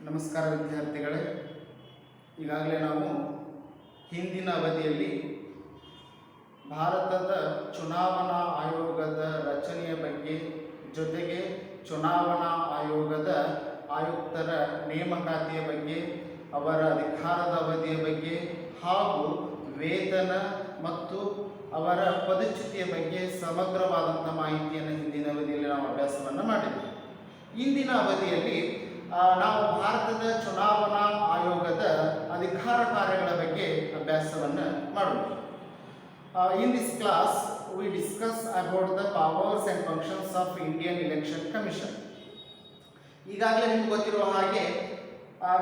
ನಮಸ್ಕಾರ ವಿದ್ಯಾರ್ಥಿಗಳೇ. ಈಗಾಗಲೇ ನಾವು ಹಿಂದಿನ ಅವಧಿಯಲ್ಲಿ ಭಾರತದ ಚುನಾವಣಾ ಆಯೋಗದ ರಚನೆಯ ಬಗ್ಗೆ, ಜೊತೆಗೆ ಚುನಾವಣಾ ಆಯೋಗದ ಆಯುಕ್ತರ ನೇಮಕಾತಿಯ ಬಗ್ಗೆ, ಅವರ ಅಧಿಕಾರದ ಅವಧಿಯ ಬಗ್ಗೆ ಹಾಗೂ ವೇತನ ಮತ್ತು ಅವರ ಪದಚ್ಯುತಿಯ ಬಗ್ಗೆ ಸಮಗ್ರವಾದಂಥ ಮಾಹಿತಿಯನ್ನು ಹಿಂದಿನ ಅವಧಿಯಲ್ಲಿ ನಾವು ಅಭ್ಯಾಸವನ್ನು ಮಾಡಿದ್ದೇವೆ. ಇಂದಿನ ಅವಧಿಯಲ್ಲಿ ನಾವು ಭಾರತದ ಚುನಾವಣಾ ಆಯೋಗದ ಅಧಿಕಾರ ಕಾರ್ಯಗಳ ಬಗ್ಗೆ ಅಭ್ಯಾಸವನ್ನು ಮಾಡೋಣ. In this class we discuss about the powers and functions of Indian Election Commission. ಈಗಾಗಲೇ ನಿಮಗೆ ಗೊತ್ತಿರುವ ಹಾಗೆ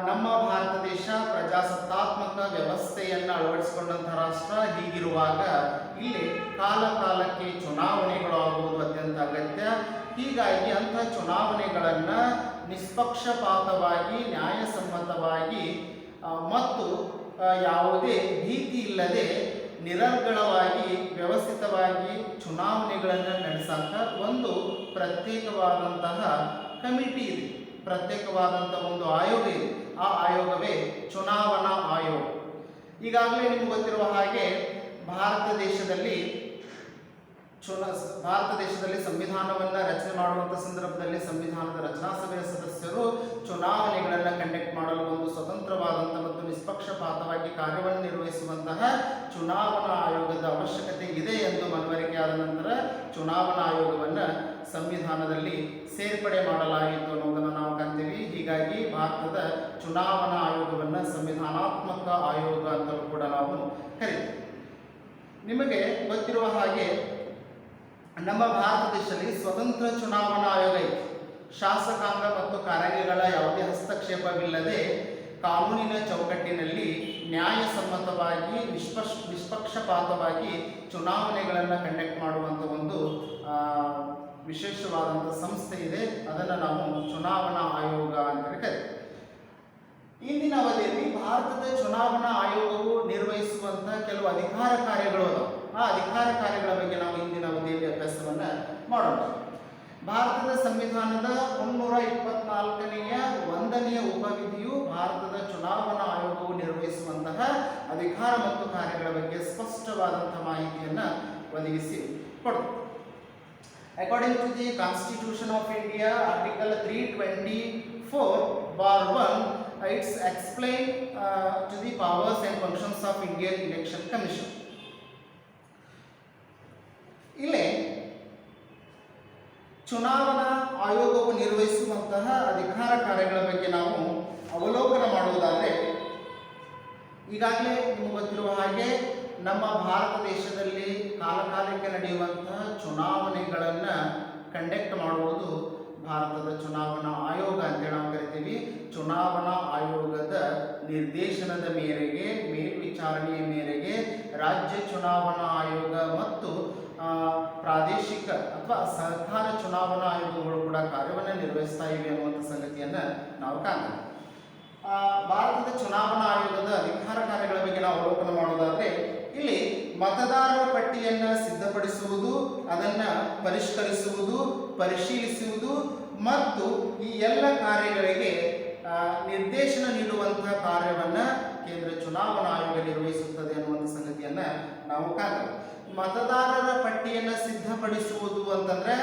ನಮ್ಮ ಭಾರತ ದೇಶ ಪ್ರಜಾಸತ್ತಾತ್ಮಕ ವ್ಯವಸ್ಥೆಯನ್ನು ಅಳವಡಿಸಿಕೊಂಡಂಥ ರಾಷ್ಟ್ರ. ಹೀಗಿರುವಾಗ ಇಲ್ಲಿ ಕಾಲಕ್ಕೆ ಚುನಾವಣೆಗಳು ಆಗುವುದು ಅತ್ಯಂತ ಅಗತ್ಯ. ಹೀಗಾಗಿ ಅಂಥ ಚುನಾವಣೆಗಳನ್ನು ನಿಷ್ಪಕ್ಷಪಾತವಾಗಿ, ನ್ಯಾಯಸಮ್ಮತವಾಗಿ ಮತ್ತು ಯಾವುದೇ ಭೀತಿ ಇಲ್ಲದೆ ನಿರರ್ಗಳವಾಗಿ ವ್ಯವಸ್ಥಿತವಾಗಿ ಚುನಾವಣೆಗಳನ್ನು ನಡೆಸಾಕ ಒಂದು ಪ್ರತ್ಯೇಕವಾದಂತಹ ಕಮಿಟಿ ಇದೆ, ಪ್ರತ್ಯೇಕವಾದಂಥ ಒಂದು ಆಯೋಗ ಇದೆ. ಆ ಆಯೋಗವೇ ಚುನಾವಣಾ ಆಯೋಗ. ಈಗಾಗಲೇ ನಿಮಗೆ ಗೊತ್ತಿರುವ ಹಾಗೆ ಭಾರತ ದೇಶದಲ್ಲಿ ಸಂವಿಧಾನವನ್ನು ರಚನೆ ಮಾಡುವಂಥ ಸಂದರ್ಭದಲ್ಲಿ ಸಂವಿಧಾನದ ರಚನಾ ಸಭೆಯ ಸದಸ್ಯರು ಚುನಾವಣೆಗಳನ್ನು ಕಂಡಕ್ಟ್ ಮಾಡಲು ಒಂದು ಸ್ವತಂತ್ರವಾದಂಥ ಮತ್ತು ನಿಷ್ಪಕ್ಷಪಾತವಾಗಿ ಕಾರ್ಯವನ್ನು ನಿರ್ವಹಿಸುವಂತಹ ಚುನಾವಣಾ ಆಯೋಗದ ಅವಶ್ಯಕತೆ ಇದೆ ಎಂದು ಮನವರಿಕೆಯಾದ ನಂತರ ಚುನಾವಣಾ ಆಯೋಗವನ್ನು ಸಂವಿಧಾನದಲ್ಲಿ ಸೇರ್ಪಡೆ ಮಾಡಲಾಗಿತ್ತು ಅನ್ನೋದನ್ನು ನಾವು ಕಾಣ್ತೀವಿ. ಹೀಗಾಗಿ ಭಾರತದ ಚುನಾವಣಾ ಆಯೋಗವನ್ನು ಸಂವಿಧಾನಾತ್ಮಕ ಆಯೋಗ ಅಂತಲೂ ಕೂಡ ನಾವು ಕರೀತೀವಿ. ನಿಮಗೆ ಗೊತ್ತಿರುವ ಹಾಗೆ ನಮ್ಮ ಭಾರತ ದೇಶದಲ್ಲಿ ಸ್ವತಂತ್ರ ಚುನಾವಣಾ ಆಯೋಗ ಇದೆ. ಶಾಸಕಾಂಗ ಮತ್ತು ಕಾರ್ಯಾಂಗಗಳ ಯಾವುದೇ ಹಸ್ತಕ್ಷೇಪವಿಲ್ಲದೆ ಕಾನೂನಿನ ಚೌಕಟ್ಟಿನಲ್ಲಿ ನ್ಯಾಯಸಮ್ಮತವಾಗಿ ನಿಷ್ಪಕ್ಷಪಾತವಾಗಿ ಚುನಾವಣೆಗಳನ್ನು ಕಂಡಕ್ಟ್ ಮಾಡುವಂಥ ಒಂದು ವಿಶೇಷವಾದಂಥ ಸಂಸ್ಥೆ ಇದೆ. ಅದನ್ನು ನಾವು ಚುನಾವಣಾ ಆಯೋಗ ಅಂತೇಳಿ ಕರೀತೀವಿ. ಇಂದಿನ ಅವಧಿಯಲ್ಲಿ ಭಾರತದ ಚುನಾವಣಾ ಆಯೋಗವು ನಿರ್ವಹಿಸುವಂಥ ಕೆಲವು ಅಧಿಕಾರ ಕಾರ್ಯಗಳು ಅದಾವೆ. ಆ ಅಧಿಕಾರ ಕಾರ್ಯಗಳ ಬಗ್ಗೆ ನಾವು ಇಂದಿನ ಅವಧಿಯಲ್ಲಿ ಅಭ್ಯಾಸವನ್ನು ಮಾಡೋಣ. ಭಾರತದ ಸಂವಿಧಾನದ 324ನೇ 1ನೇ ಉಪವಿಧಿಯು ಭಾರತದ ಚುನಾವಣಾ ಆಯೋಗವು ನಿರ್ವಹಿಸುವಂತಹ ಅಧಿಕಾರ ಮತ್ತು ಕಾರ್ಯಗಳ ಬಗ್ಗೆ ಸ್ಪಷ್ಟವಾದಂಥ ಮಾಹಿತಿಯನ್ನು ಒದಗಿಸಿ ಕೊಡುತ್ತೆ. According to the constitution of India, article 324(1), it's explained to the powers and functions of Indian Election Commission. ಇಲ್ಲಿ ಚುನಾವಣಾ ಆಯೋಗವು ನಿರ್ವಹಿಸುವಂತಹ ಅಧಿಕಾರ ಕಾರ್ಯಗಳ ಬಗ್ಗೆ ನಾವು ಅವಲೋಕನ ಮಾಡುವುದಾದರೆ, ಈಗಾಗಲೇ ನಿಮಗೆ ಗೊತ್ತಿರುವ ಹಾಗೆ ನಮ್ಮ ಭಾರತ ದೇಶದಲ್ಲಿ ಕಾಲಕಾಲಕ್ಕೆ ನಡೆಯುವಂತಹ ಚುನಾವಣೆಗಳನ್ನು ಕಂಡಕ್ಟ್ ಮಾಡುವುದು ಭಾರತದ ಚುನಾವಣಾ ಆಯೋಗ ಅಂತೇಳಿ ನಾವು ಕರಿತೀವಿ. ಚುನಾವಣಾ ಆಯೋಗದ ನಿರ್ದೇಶನದ ಮೇರೆಗೆ, ಮೇಲ್ವಿಚಾರಣೆಯ ಮೇರೆಗೆ ರಾಜ್ಯ ಚುನಾವಣಾ ಆಯೋಗ ಮತ್ತು ಪ್ರಾದೇಶಿಕ ಅಥವಾ ಸರ್ಕಾರ ಚುನಾವಣಾ ಆಯೋಗಗಳು ಕೂಡ ಕಾರ್ಯವನ್ನು ನಿರ್ವಹಿಸ್ತಾ ಇವೆ ಅನ್ನುವಂಥ ಸಂಗತಿಯನ್ನು ನಾವು ಕಾಣ್ತೀವಿ. ಭಾರತದ ಚುನಾವಣಾ ಆಯೋಗದ ಅಧಿಕಾರ ಕಾರ್ಯಗಳ ಬಗ್ಗೆ ನಾವು ಅವಲೋಕನ ಮಾಡೋದಾದರೆ, ಇಲ್ಲಿ ಮತದಾರರ ಪಟ್ಟಿಯನ್ನು ಸಿದ್ಧಪಡಿಸುವುದು, ಅದನ್ನು ಪರಿಷ್ಕರಿಸುವುದು, ಪರಿಶೀಲಿಸುವುದು ಮತ್ತು ಈ ಎಲ್ಲ ಕಾರ್ಯಗಳಿಗೆ ನಿರ್ದೇಶನ ನೀಡುವಂತಹ ಕಾರ್ಯವನ್ನು ಕೇಂದ್ರ ಚುನಾವಣಾ ಆಯೋಗ ನಿರ್ವಹಿಸುತ್ತದೆ ಅನ್ನುವಂಥ ಸಂಗತಿಯನ್ನು ನಾವು ಕಾಣ್ತೀವಿ. ಮತದಾರರ ಪಟ್ಟಿಯನ್ನು ಸಿದ್ಧಪಡಿಸುವುದು ಅಂತಂದರೆ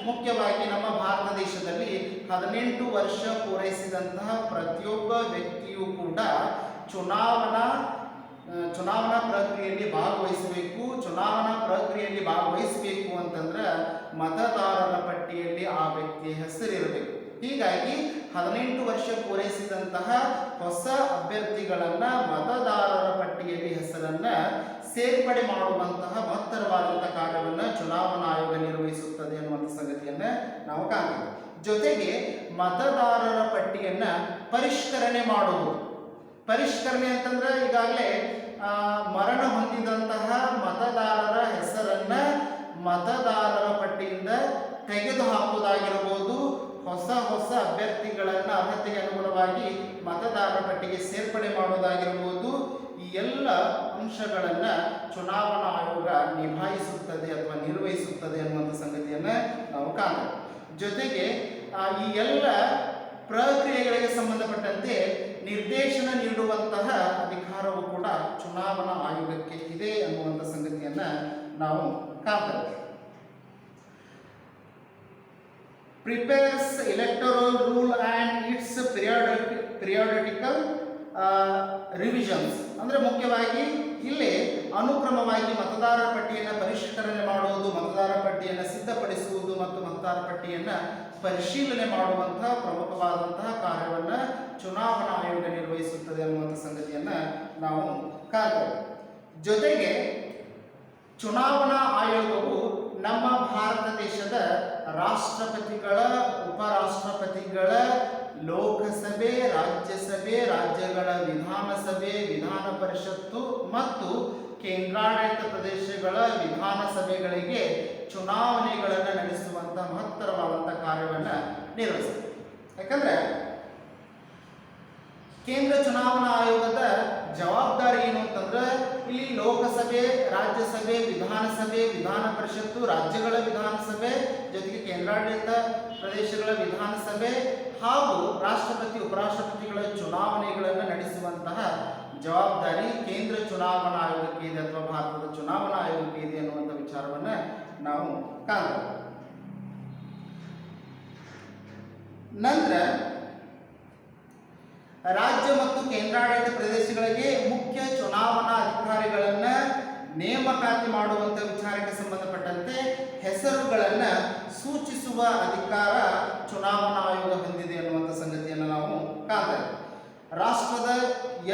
ಮುಖ್ಯವಾಗಿ ನಮ್ಮ ಭಾರತ ದೇಶದಲ್ಲಿ 18 ವರ್ಷ ಪೂರೈಸಿದಂತಹ ಪ್ರತಿಯೊಬ್ಬ ವ್ಯಕ್ತಿಯೂ ಕೂಡ ಚುನಾವಣಾ ಪ್ರಕ್ರಿಯೆಯಲ್ಲಿ ಭಾಗವಹಿಸಬೇಕು. ಚುನಾವಣಾ ಪ್ರಕ್ರಿಯೆಯಲ್ಲಿ ಭಾಗವಹಿಸಬೇಕು ಅಂತಂದ್ರೆ ಮತದಾರರ ಪಟ್ಟಿಯಲ್ಲಿ ಆ ವ್ಯಕ್ತಿಯ ಹೆಸರಿರಬೇಕು. ಹೀಗಾಗಿ 18 ವರ್ಷ ಪೂರೈಸಿದಂತಹ ಹೊಸ ಅಭ್ಯರ್ಥಿಗಳನ್ನು ಮತದಾರರ ಪಟ್ಟಿಯಲ್ಲಿ ಹೆಸರನ್ನು ಸೇರ್ಪಡೆ ಮಾಡುವಂತಹ ಮಹತ್ತರವಾದಂಥ ಕಾರ್ಯವನ್ನು ಚುನಾವಣಾ ಆಯೋಗ ನಿರ್ವಹಿಸುತ್ತದೆ ಅನ್ನುವಂಥ ಸಂಗತಿಯನ್ನು ನಾವು ಕಾಣ್ತೀವಿ. ಜೊತೆಗೆ ಮತದಾರರ ಪಟ್ಟಿಯನ್ನು ಪರಿಷ್ಕರಣೆ ಮಾಡುವುದು. ಪರಿಷ್ಕರಣೆ ಅಂತಂದ್ರೆ ಈಗಾಗಲೇ ಮರಣ ಹೊಂದಿದಂತಹ ಮತದಾರರ ಹೆಸರನ್ನು ಮತದಾರರ ಪಟ್ಟಿಯಿಂದ ತೆಗೆದು ಹಾಕುವುದಾಗಿರಬಹುದು, ಹೊಸ ಅಭ್ಯರ್ಥಿಗಳನ್ನು ಅರ್ಹತೆಗೆ ಅನುಗುಣವಾಗಿ ಮತದಾರರ ಪಟ್ಟಿಗೆ ಸೇರ್ಪಡೆ ಮಾಡುವುದಾಗಿರಬಹುದು. ಈ ಎಲ್ಲ ಅಂಶಗಳನ್ನು ಚುನಾವಣಾ ಆಯೋಗ ನಿಭಾಯಿಸುತ್ತದೆ ಅಥವಾ ನಿರ್ವಹಿಸುತ್ತದೆ ಅನ್ನುವಂಥ ಸಂಗತಿಯನ್ನು ನಾವು ಕಾಣಬಹುದು. ಜೊತೆಗೆ ಈ ಎಲ್ಲ ಪ್ರಕ್ರಿಯೆಗಳಿಗೆ ಸಂಬಂಧಪಟ್ಟಂತೆ ನಿರ್ದೇಶನ ನೀಡುವಂತಹ ಅಧಿಕಾರವು ಕೂಡ ಚುನಾವಣಾ ಆಯೋಗಕ್ಕೆ ಇದೆ ಅನ್ನುವಂಥ ಸಂಗತಿಯನ್ನ ನಾವು ಕಾಣ್ತೇವೆ. Prepares electoral rule and it's periodical revisions. ಅಂದರೆ ಮುಖ್ಯವಾಗಿ ಇಲ್ಲಿ ಅನುಕ್ರಮವಾಗಿ ಮತದಾರರ ಪಟ್ಟಿಯನ್ನು ಪರಿಷ್ಕರಣೆ ಮಾಡುವುದು, ಮತದಾರರ ಪಟ್ಟಿಯನ್ನು ಸಿದ್ಧಪಡಿಸುವುದು ಮತ್ತು ಮತದಾರರ ಪಟ್ಟಿಯನ್ನು ಪರಿಶೀಲನೆ ಮಾಡುವಂತಹ ಪ್ರಮುಖವಾದಂತಹ ಕಾರ್ಯವನ್ನು ಚುನಾವಣಾ ಆಯೋಗ ನಿರ್ವಹಿಸುತ್ತದೆ ಅನ್ನುವಂಥ ಸಂಗತಿಯನ್ನು ನಾವು ಕಾಣ್ತೇವೆ. ಜೊತೆಗೆ ಚುನಾವಣಾ ಆಯೋಗವು ನಮ್ಮ ಭಾರತ ದೇಶದ ರಾಷ್ಟ್ರಪತಿಗಳ, ಉಪರಾಷ್ಟ್ರಪತಿಗಳ, ಲೋಕಸಭೆ, ರಾಜ್ಯಸಭೆ, ರಾಜ್ಯಗಳ ವಿಧಾನಸಭೆ, ವಿಧಾನ ಪರಿಷತ್ತು ಮತ್ತು ಕೇಂದ್ರಾಡಳಿತ ಪ್ರದೇಶಗಳ ವಿಧಾನಸಭೆಗಳಿಗೆ ಚುನಾವಣೆಗಳನ್ನು ನಡೆಸುವಂಥ ಮಹತ್ತರವಾದಂಥ ಕಾರ್ಯವನ್ನು ನಿರ್ವಹಿಸುತ್ತೆ. ಯಾಕಂದರೆ ಕೇಂದ್ರ ಚುನಾವಣಾ ಆಯೋಗದ ಜವಾಬ್ದಾರಿ ಏನು ಅಂತಂದ್ರೆ, ಇಲ್ಲಿ ಲೋಕಸಭೆ, ರಾಜ್ಯಸಭೆ, ವಿಧಾನಸಭೆ, ವಿಧಾನ ಪರಿಷತ್ತು, ರಾಜ್ಯಗಳ ವಿಧಾನಸಭೆ, ಜೊತೆಗೆ ಕೇಂದ್ರಾಡಳಿತ ಪ್ರದೇಶಗಳ ವಿಧಾನಸಭೆ ಹಾಗೂ ರಾಷ್ಟ್ರಪತಿ, ಉಪರಾಷ್ಟ್ರಪತಿಗಳ ಚುನಾವಣೆಗಳನ್ನು ನಡೆಸುವಂತಹ ಜವಾಬ್ದಾರಿ ಕೇಂದ್ರ ಚುನಾವಣಾ ಆಯೋಗಕ್ಕೆ ಇದೆ ಅಥವಾ ಭಾರತದ ಚುನಾವಣಾ ಆಯೋಗಕ್ಕೆ ಇದೆ ಅನ್ನುವಂಥ ವಿಚಾರವನ್ನು ನಾವು ಕಾಣ್ತೇವೆ. ನಂತರ ರಾಜ್ಯ ಮತ್ತು ಕೇಂದ್ರಾಡಳಿತ ಪ್ರದೇಶಗಳಿಗೆ ಮುಖ್ಯ ಚುನಾವಣಾ ಅಧಿಕಾರಿಗಳನ್ನು ನೇಮಕಾತಿ ಮಾಡುವಂಥ ವಿಚಾರಕ್ಕೆ ಸಂಬಂಧಪಟ್ಟಂತೆ ಹೆಸರುಗಳನ್ನು ಸೂಚಿಸುವ ಅಧಿಕಾರ ಚುನಾವಣಾ ಆಯೋಗ ಹೊಂದಿದೆ ಅನ್ನುವಂಥ ಸಂಗತಿಯನ್ನು ನಾವು ಕಾಣ್ತೇವೆ. ರಾಷ್ಟ್ರದ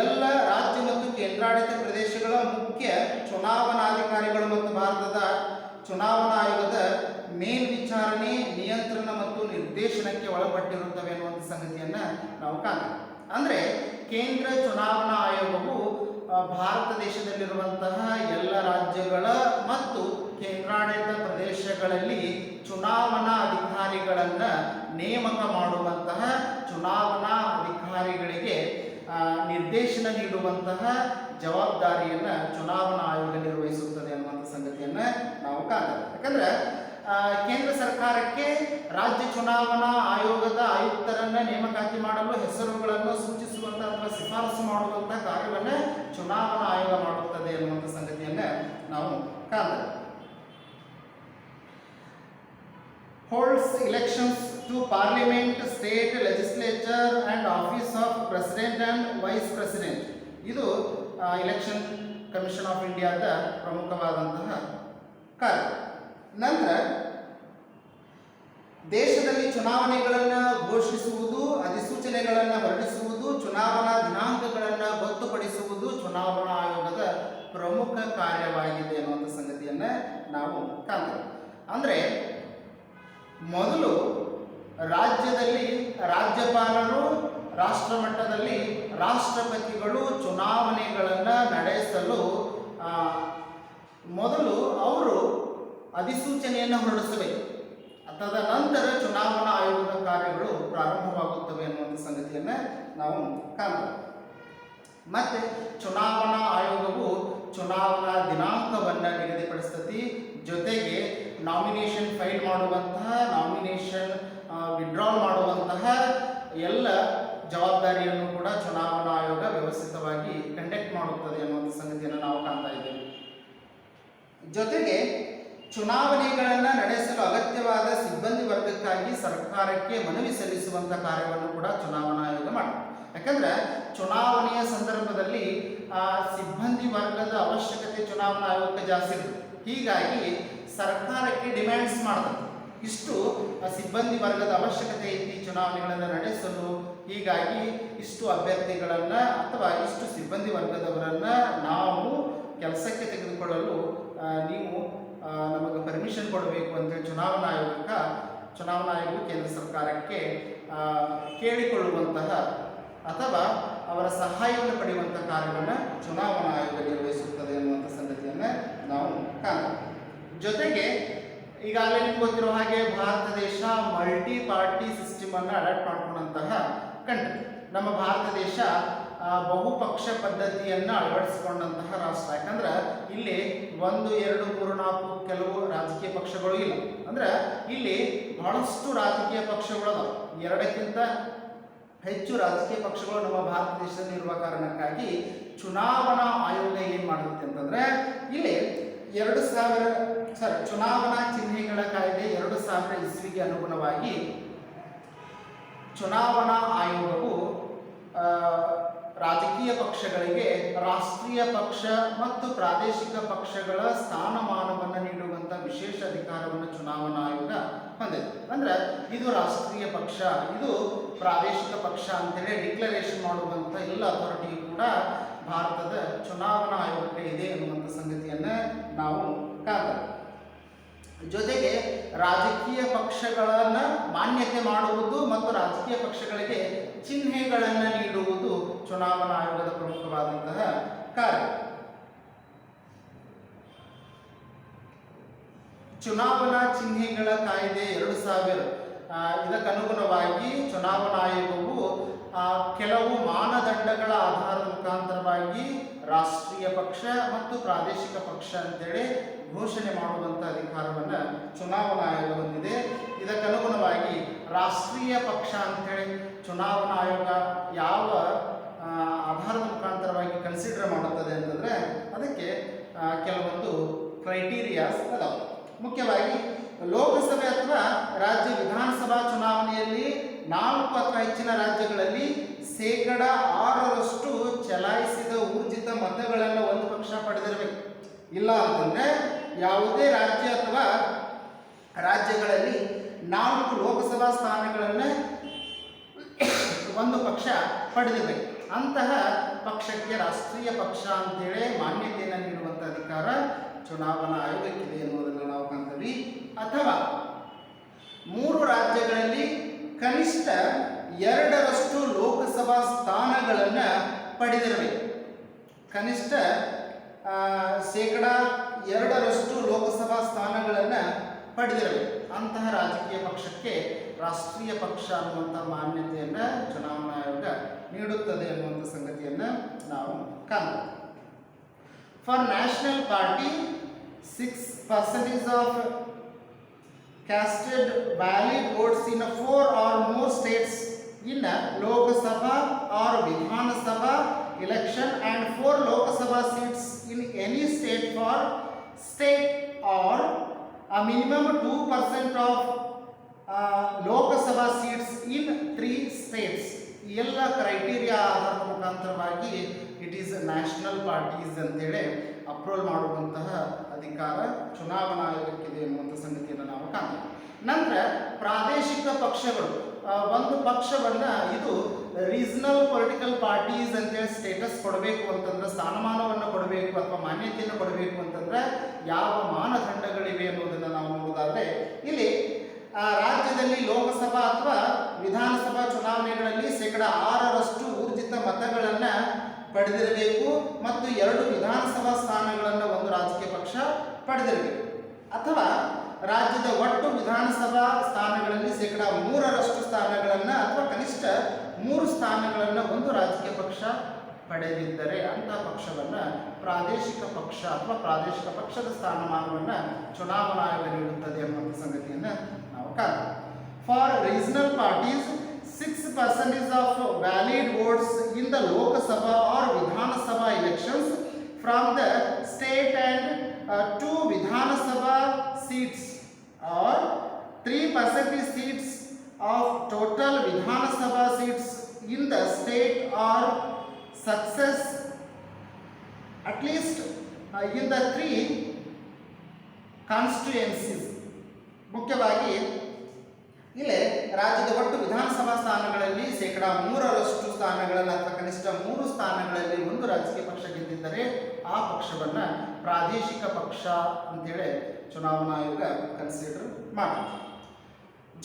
ಎಲ್ಲ ರಾಜ್ಯ ಮತ್ತು ಕೇಂದ್ರಾಡಳಿತ ಪ್ರದೇಶಗಳ ಮುಖ್ಯ ಚುನಾವಣಾಧಿಕಾರಿಗಳು ಮತ್ತು ಭಾರತದ ಚುನಾವಣಾ ಆಯೋಗದ ಮೇಲ್ವಿಚಾರಣೆ, ನಿಯಂತ್ರಣ ಮತ್ತು ನಿರ್ದೇಶನಕ್ಕೆ ಒಳಪಟ್ಟಿರುತ್ತವೆ ಅನ್ನುವಂಥ ಸಂಗತಿಯನ್ನು ನಾವು ಕಾಣ್ತೇವೆ. ಅಂದರೆ ಕೇಂದ್ರ ಚುನಾವಣಾ ಆಯೋಗವು ಭಾರತ ದೇಶದಲ್ಲಿರುವಂತಹ ಎಲ್ಲ ರಾಜ್ಯಗಳ ಮತ್ತು ಕೇಂದ್ರಾಡಳಿತ ಪ್ರದೇಶಗಳಲ್ಲಿ ಚುನಾವಣಾ ಅಧಿಕಾರಿಗಳನ್ನು ನೇಮಕ ಮಾಡುವಂತಹ, ಚುನಾವಣಾ ಅಧಿಕಾರಿಗಳಿಗೆ ನಿರ್ದೇಶನ ನೀಡುವಂತಹ ಜವಾಬ್ದಾರಿಯನ್ನು ಚುನಾವಣಾ ಆಯೋಗ ನಿರ್ವಹಿಸುತ್ತದೆ ಅನ್ನುವಂಥ ಸಂಗತಿಯನ್ನು ನಾವು ಕಾಣ್ತೇವೆ. ಯಾಕಂದರೆ ಕೇಂದ್ರ ಸರ್ಕಾರಕ್ಕೆ ರಾಜ್ಯ ಚುನಾವಣಾ ಆಯೋಗದ ಆಯುಕ್ತರನ್ನು ನೇಮಕಾತಿ ಮಾಡಲು ಹೆಸರುಗಳನ್ನು ಸೂಚಿಸುವಂಥ ಅಥವಾ ಶಿಫಾರಸು ಮಾಡುವಂಥ ಕಾರ್ಯವನ್ನು ಚುನಾವಣಾ ಆಯೋಗ ಮಾಡುತ್ತದೆ ಎನ್ನುವಂಥ ಸಂಗತಿಯನ್ನು ನಾವು ಕಾಣ್ತೇವೆ. Holds elections to parliament, state legislature and office of president and vice president. ಇದು ಎಲೆಕ್ಷನ್ ಕಮಿಷನ್ ಆಫ್ ಇಂಡಿಯಾದ ಪ್ರಮುಖವಾದಂತಹ ಕಾರ್ಯ. ನಂತರ ದೇಶದಲ್ಲಿ ಚುನಾವಣೆಗಳನ್ನು ಘೋಷಿಸುವುದು, ಅಧಿಸೂಚನೆಗಳನ್ನು ಹೊರಡಿಸುವುದು, ಚುನಾವಣಾ ದಿನಾಂಕಗಳನ್ನು ಗೊತ್ತುಪಡಿಸುವುದು ಚುನಾವಣಾ ಆಯೋಗದ ಪ್ರಮುಖ ಕಾರ್ಯವಾಗಿದೆ ಅನ್ನುವಂಥ ಸಂಗತಿಯನ್ನು ನಾವು ಕಾಣ್ತೇವೆ. ಅಂದರೆ ಮೊದಲು ರಾಜ್ಯದಲ್ಲಿ ರಾಜ್ಯಪಾಲರು, ರಾಷ್ಟ್ರ ಮಟ್ಟದಲ್ಲಿ ರಾಷ್ಟ್ರಪತಿಗಳು ಚುನಾವಣೆಗಳನ್ನು ನಡೆಸಲು ಮೊದಲು ಅವರು ಅಧಿಸೂಚನೆಯನ್ನು ಹೊರಡಿಸಬೇಕು. ತದನಂತರ ಚುನಾವಣಾ ಆಯೋಗದ ಕಾರ್ಯಗಳು ಪ್ರಾರಂಭವಾಗುತ್ತವೆ ಅನ್ನುವಂಥ ಸಂಗತಿಯನ್ನು ನಾವು ಕಾಣ್ತೇವೆ. ಮತ್ತು ಚುನಾವಣಾ ಆಯೋಗವು ಚುನಾವಣಾ ದಿನಾಂಕವನ್ನು ನಿಗದಿಪಡಿಸ್ತದೆ. ಜೊತೆಗೆ ನಾಮಿನೇಷನ್ ಫೈಲ್ ಮಾಡುವಂತಹ, ನಾಮಿನೇಷನ್ ವಿಡ್ರಾಲ್ ಮಾಡುವಂತಹ ಎಲ್ಲ ಜವಾಬ್ದಾರಿಯನ್ನು ಕೂಡ ಚುನಾವಣಾ ಆಯೋಗ ವ್ಯವಸ್ಥಿತವಾಗಿ ಕಂಡಕ್ಟ್ ಮಾಡುತ್ತದೆ ಅನ್ನುವಂಥ ಸಂಗತಿಯನ್ನು ನಾವು ಕಾಣ್ತಾ ಇದ್ದೇವೆ. ಜೊತೆಗೆ ಚುನಾವಣೆಗಳನ್ನು ನಡೆಸಲು ಅಗತ್ಯವಾದ ಸಿಬ್ಬಂದಿ ವರ್ಗಕ್ಕಾಗಿ ಸರ್ಕಾರಕ್ಕೆ ಮನವಿ ಸಲ್ಲಿಸುವಂಥ ಕಾರ್ಯವನ್ನು ಕೂಡ ಚುನಾವಣಾ ಆಯೋಗ ಮಾಡುತ್ತೆ. ಯಾಕಂದರೆ ಚುನಾವಣೆಯ ಸಂದರ್ಭದಲ್ಲಿ ಸಿಬ್ಬಂದಿ ವರ್ಗದ ಅವಶ್ಯಕತೆ ಚುನಾವಣಾ ಆಯೋಗಕ್ಕೆ ಜಾಸ್ತಿ ಇರುತ್ತೆ. ಹೀಗಾಗಿ ಸರ್ಕಾರಕ್ಕೆ ಡಿಮ್ಯಾಂಡ್ಸ್ ಮಾಡ್ತದೆ, ಇಷ್ಟು ಸಿಬ್ಬಂದಿ ವರ್ಗದ ಅವಶ್ಯಕತೆ ಐತಿ ಚುನಾವಣೆಗಳನ್ನು ನಡೆಸಲು, ಹೀಗಾಗಿ ಇಷ್ಟು ಅಭ್ಯರ್ಥಿಗಳನ್ನು ಅಥವಾ ಇಷ್ಟು ಸಿಬ್ಬಂದಿ ವರ್ಗದವರನ್ನು ನಾವು ಕೆಲಸಕ್ಕೆ ತೆಗೆದುಕೊಳ್ಳಲು ನೀವು ನಮಗೆ ಪರ್ಮಿಷನ್ ಕೊಡಬೇಕು ಅಂತೇಳಿ ಚುನಾವಣಾ ಆಯೋಗ ಕೇಂದ್ರ ಸರ್ಕಾರಕ್ಕೆ ಕೇಳಿಕೊಳ್ಳುವಂತಹ ಅಥವಾ ಅವರ ಸಹಾಯವನ್ನು ಪಡೆಯುವಂಥ ಕಾರ್ಯವನ್ನು ಚುನಾವಣಾ ಆಯೋಗ ನಿರ್ವಹಿಸುತ್ತದೆ ಅನ್ನುವಂಥ ಸಂಗತಿಯನ್ನು ನಾವು ಕಾಣ್ತೇವೆ. ಜೊತೆಗೆ ಈಗಾಗಲೇ ನಿಮ್ಗೆ ಗೊತ್ತಿರೋ ಹಾಗೆ ಭಾರತ ದೇಶ ಮಲ್ಟಿ ಪಾರ್ಟಿ ಸಿಸ್ಟಮನ್ನು ಅಡಾಪ್ಟ್ ಮಾಡ್ಕೊಂಡಂತಹ ಕಂಟ್ರಿ. ನಮ್ಮ ಭಾರತ ದೇಶ ಬಹುಪಕ್ಷ ಪದ್ಧತಿಯನ್ನು ಅಳವಡಿಸಿಕೊಂಡಂತಹ ರಾಷ್ಟ್ರ. ಯಾಕಂದ್ರೆ ಇಲ್ಲಿ 1, 2, 3, 4 ಕೆಲವು ರಾಜಕೀಯ ಪಕ್ಷಗಳು ಇಲ್ಲ. ಅಂದ್ರೆ ಇಲ್ಲಿ ಬಹಳಷ್ಟು ರಾಜಕೀಯ ಪಕ್ಷಗಳು ಅದಾವೆ. 2ಕ್ಕಿಂತ ಹೆಚ್ಚು ರಾಜಕೀಯ ಪಕ್ಷಗಳು ನಮ್ಮ ಭಾರತ ದೇಶದಲ್ಲಿ ಇರುವ ಕಾರಣಕ್ಕಾಗಿ ಚುನಾವಣಾ ಆಯೋಗ ಏನು ಮಾಡುತ್ತೆ ಅಂತಂದ್ರೆ ಇಲ್ಲಿ ಚುನಾವಣಾ ಚಿಹ್ನೆಗಳ ಕಾಯ್ದೆ 2000 ಇಸ್ವಿಗೆ ಅನುಗುಣವಾಗಿ ಚುನಾವಣಾ ಆಯೋಗವು ರಾಜಕೀಯ ಪಕ್ಷಗಳಿಗೆ ರಾಷ್ಟ್ರೀಯ ಪಕ್ಷ ಮತ್ತು ಪ್ರಾದೇಶಿಕ ಪಕ್ಷಗಳ ಸ್ಥಾನಮಾನವನ್ನು ನೀಡುವಂಥ ವಿಶೇಷ ಅಧಿಕಾರವನ್ನು ಚುನಾವಣಾ ಆಯೋಗ ಹೊಂದಿದೆ. ಅಂದ್ರೆ ಇದು ರಾಷ್ಟ್ರೀಯ ಪಕ್ಷ, ಇದು ಪ್ರಾದೇಶಿಕ ಪಕ್ಷ ಅಂತೇಳಿ ಡಿಕ್ಲರೇಷನ್ ಮಾಡುವಂಥ ಎಲ್ಲ ಅಥಾರಿಟಿಯು ಕೂಡ ಭಾರತದ ಚುನಾವಣಾ ಆಯೋಗಕ್ಕೆ ಇದೆ ಎನ್ನುವಂಥ ಸಂಗತಿಯನ್ನು ನಾವು ಕಾಣ್ತೇವೆ. ಜೊತೆಗೆ ರಾಜಕೀಯ ಪಕ್ಷಗಳನ್ನು ಮಾನ್ಯತೆ ಮಾಡುವುದು ಮತ್ತು ರಾಜಕೀಯ ಪಕ್ಷಗಳಿಗೆ ಚಿಹ್ನೆಗಳನ್ನು ನೀಡುವುದು ಚುನಾವಣಾ ಆಯೋಗದ ಪ್ರಮುಖವಾದಂತಹ ಕಾರ್ಯ. ಚುನಾವಣಾ ಚಿಹ್ನೆಗಳ ಕಾಯ್ದೆ 2000 ಇದಕ್ಕನುಗುಣವಾಗಿ ಚುನಾವಣಾ ಆಯೋಗವು ಕೆಲವು ಮಾನದಂಡಗಳ ಆಧಾರದ ಮುಖಾಂತರವಾಗಿ ರಾಷ್ಟ್ರೀಯ ಪಕ್ಷ ಮತ್ತು ಪ್ರಾದೇಶಿಕ ಪಕ್ಷ ಅಂತೇಳಿ ಘೋಷಣೆ ಮಾಡುವಂಥ ಅಧಿಕಾರವನ್ನು ಚುನಾವಣಾ ಆಯೋಗ ಹೊಂದಿದೆ. ಇದಕ್ಕನುಗುಣವಾಗಿ ರಾಷ್ಟ್ರೀಯ ಪಕ್ಷ ಅಂತೇಳಿ ಚುನಾವಣಾ ಆಯೋಗ ಯಾವ ಆಧಾರದ ಮುಖಾಂತರವಾಗಿ ಕನ್ಸಿಡರ್ ಮಾಡುತ್ತದೆ ಅಂತಂದರೆ ಅದಕ್ಕೆ ಕೆಲವೊಂದು ಕ್ರೈಟೀರಿಯಾಸ್ ಅದಾವೆ. ಮುಖ್ಯವಾಗಿ ಲೋಕಸಭೆ ಅಥವಾ ರಾಜ್ಯ ವಿಧಾನಸಭಾ ಚುನಾವಣೆಯಲ್ಲಿ 4 ಅಥವಾ ಹೆಚ್ಚಿನ ರಾಜ್ಯಗಳಲ್ಲಿ 6% ಚಲಾಯಿಸಿದ ಊರ್ಜಿತ ಮತಗಳನ್ನು ಒಂದು ಪಕ್ಷ ಪಡೆದಿರಬೇಕು. ಇಲ್ಲ ಅಂತಂದರೆ ಯಾವುದೇ ರಾಜ್ಯ ಅಥವಾ ರಾಜ್ಯಗಳಲ್ಲಿ 4 ಲೋಕಸಭಾ ಸ್ಥಾನಗಳನ್ನು ಒಂದು ಪಕ್ಷ ಪಡೆದಿರಬೇಕು. ಅಂತಹ ಪಕ್ಷಕ್ಕೆ ರಾಷ್ಟ್ರೀಯ ಪಕ್ಷ ಅಂತೇಳಿ ಮಾನ್ಯತೆಯನ್ನು ನೀಡುವಂಥ ಅಧಿಕಾರ ಚುನಾವಣಾ ಆಯೋಗಕ್ಕಿದೆ ಎನ್ನುವುದನ್ನು ನಾವು ಕಾಣ್ತೀವಿ. ಅಥವಾ 3 ರಾಜ್ಯಗಳಲ್ಲಿ ಕನಿಷ್ಠ 2% ಲೋಕಸಭಾ ಸ್ಥಾನಗಳನ್ನು ಪಡೆದಿರಬೇಕು. ಕನಿಷ್ಠ 2% ಲೋಕಸಭಾ ಸ್ಥಾನಗಳನ್ನು ಪಡೆದಿರಬೇಕು. ಅಂತಹ ರಾಜಕೀಯ ಪಕ್ಷಕ್ಕೆ ರಾಷ್ಟ್ರೀಯ ಪಕ್ಷ ಅನ್ನುವಂಥ ಮಾನ್ಯತೆಯನ್ನು ಚುನಾವಣಾ ಆಯೋಗ ನೀಡುತ್ತದೆ ಅನ್ನುವಂಥ ಸಂಗತಿಯನ್ನು ನಾವು ಕಾಣ್ತೀವಿ. For national party 6% of casted valid votes in 4 or more states in Lok Sabha or Vidhana Sabha election and 4 Lok Sabha seats in any state for state or a minimum 2% of Lok Sabha seats in 3 states. ಎಲ್ಲ criteria ಆಧಾರದ ಮುಖಾಂತರವಾಗಿ it is national parties ಅಂತೇಳಿ approval ಮಾಡುವಂತಹ ಅಧಿಕಾರ ಚುನಾವಣಾ ಆಯೋಗಕ್ಕಿದೆ ಎನ್ನುವಂಥ ಸಂಗತಿಯನ್ನು ನಾವು ಕಾಣ್ತೀವಿ. ನಂತರ ಪ್ರಾದೇಶಿಕ ಪಕ್ಷಗಳು ಒಂದು ಪಕ್ಷವನ್ನು ಇದು ರೀಜನಲ್ ಪೊಲಿಟಿಕಲ್ ಪಾರ್ಟೀಸ್ ಅಂತೇಳಿ ಸ್ಟೇಟಸ್ ಕೊಡಬೇಕು ಅಂತಂದ್ರೆ, ಸ್ಥಾನಮಾನವನ್ನು ಕೊಡಬೇಕು ಅಥವಾ ಮಾನ್ಯತೆಯನ್ನು ಕೊಡಬೇಕು ಅಂತಂದ್ರೆ ಯಾವ ಮಾನದಂಡಗಳಿವೆ ಅನ್ನೋದನ್ನು ನಾವು ನೋಡೋದಾದರೆ ಇಲ್ಲಿ ರಾಜ್ಯದಲ್ಲಿ ಲೋಕಸಭಾ ಅಥವಾ ವಿಧಾನಸಭಾ ಚುನಾವಣೆಗಳಲ್ಲಿ 6% ಊರ್ಜಿತ ಮತಗಳನ್ನು ಪಡೆದಿರಬೇಕು ಮತ್ತು 2 ವಿಧಾನಸಭಾ ಸ್ಥಾನಗಳನ್ನು ಒಂದು ರಾಜಕೀಯ ಪಕ್ಷ ಪಡೆದಿರಬೇಕು. ಅಥವಾ ರಾಜ್ಯದ ಒಟ್ಟು ವಿಧಾನಸಭಾ ಸ್ಥಾನಗಳಲ್ಲಿ 3% ಸ್ಥಾನಗಳನ್ನು ಅಥವಾ ಕನಿಷ್ಠ 3 ಸ್ಥಾನಗಳನ್ನು ಒಂದು ರಾಜಕೀಯ ಪಕ್ಷ ಪಡೆದಿದ್ದರೆ ಅಂತಹ ಪಕ್ಷವನ್ನು ಪ್ರಾದೇಶಿಕ ಪಕ್ಷ ಅಥವಾ ಪ್ರಾದೇಶಿಕ ಪಕ್ಷದ ಸ್ಥಾನಮಾನವನ್ನು ಚುನಾವಣಾ ಆಯೋಗ ನೀಡುತ್ತದೆ ಅನ್ನುವಂಥ ಸಂಗತಿಯನ್ನು ನಾವು ಕಾಣ್ತೀವಿ. For regional parties 6% of valid votes in the Lok Sabha or Vidhana Sabha elections from the state and 2 Vidhana Sabha seats or 3% seats of total Vidhana Sabha seats in the state or success at least in the 3 constituencies. ಮುಖ್ಯವಾಗಿ ಇಲ್ಲಿ ರಾಜ್ಯದ ಒಟ್ಟು ವಿಧಾನಸಭಾ ಸ್ಥಾನಗಳಲ್ಲಿ 3% ಸ್ಥಾನಗಳನ್ನು ಅಥವಾ ಕನಿಷ್ಠ 3 ಸ್ಥಾನಗಳಲ್ಲಿ ಒಂದು ರಾಜಕೀಯ ಪಕ್ಷ ಗೆದ್ದಿದ್ದರೆ ಆ ಪಕ್ಷವನ್ನು ಪ್ರಾದೇಶಿಕ ಪಕ್ಷ ಅಂತೇಳಿ ಚುನಾವಣಾ ಆಯೋಗ ಕನ್ಸಿಡರ್ ಮಾಡುತ್ತೆ.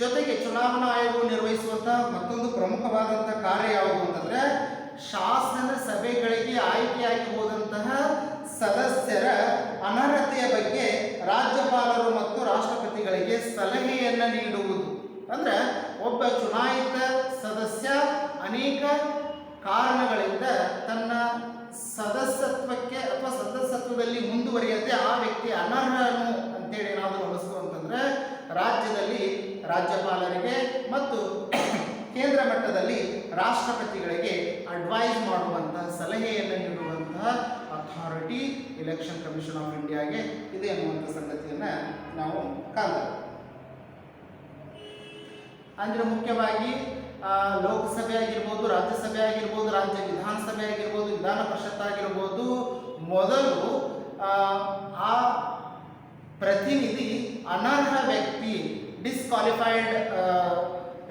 ಜೊತೆಗೆ ಚುನಾವಣಾ ಆಯೋಗವು ನಿರ್ವಹಿಸುವಂಥ ಮತ್ತೊಂದು ಪ್ರಮುಖವಾದಂಥ ಕಾರ್ಯ ಯಾವುದು ಅಂತಂದರೆ ಶಾಸನ ಸಭೆಗಳಿಗೆ ಆಯ್ಕೆಯಾಗಿ ಹೋದಂತಹ ಸದಸ್ಯರ ಅನರ್ಹತೆಯ ಬಗ್ಗೆ ರಾಜ್ಯಪಾಲರು ಮತ್ತು ರಾಷ್ಟ್ರಪತಿಗಳಿಗೆ ಸಲಹೆಯನ್ನು ನೀಡುವುದು. ಅಂದರೆ ಒಬ್ಬ ಚುನಾಯಿತ ಸದಸ್ಯ ಅನೇಕ ಕಾರಣಗಳಿಂದ ತನ್ನ ಸದಸ್ಯತ್ವಕ್ಕೆ ಅಥವಾ ಸದಸ್ಯತ್ವದಲ್ಲಿ ಮುಂದುವರಿಯದೆ ಆ ವ್ಯಕ್ತಿ ಅನರ್ಹನು ಅಂತೇಳಿ ಏನಾದರೂ ಅನಿಸ್ತು ಅಂತಂದರೆ ರಾಜ್ಯದಲ್ಲಿ ರಾಜ್ಯಪಾಲರಿಗೆ ಮತ್ತು ಕೇಂದ್ರ ಮಟ್ಟದಲ್ಲಿ ರಾಷ್ಟ್ರಪತಿಗಳಿಗೆ ಅಡ್ವೈಸ್ ಮಾಡುವಂತಹ ಸಲಹೆಯನ್ನು ನೀಡುವಂತಹ ಅಥಾರಿಟಿ ಎಲೆಕ್ಷನ್ ಕಮಿಷನ್ ಆಫ್ ಇಂಡಿಯಾಗೆ ಇದೆ ಅನ್ನುವಂಥ ಸಂಗತಿಯನ್ನು ನಾವು ಕಾಣ್ತೇವೆ. ಅಂದರೆ ಮುಖ್ಯವಾಗಿ ಲೋಕಸಭೆ ಆಗಿರ್ಬೋದು, ರಾಜ್ಯಸಭೆ ಆಗಿರ್ಬೋದು, ರಾಜ್ಯ ವಿಧಾನಸಭೆ ಆಗಿರ್ಬೋದು, ವಿಧಾನ ಪರಿಷತ್ ಆಗಿರ್ಬೋದು, ಮೊದಲು ಆ ಪ್ರತಿನಿಧಿ ಅನರ್ಹ ವ್ಯಕ್ತಿ ಡಿಸ್ಕ್ವಾಲಿಫೈಡ್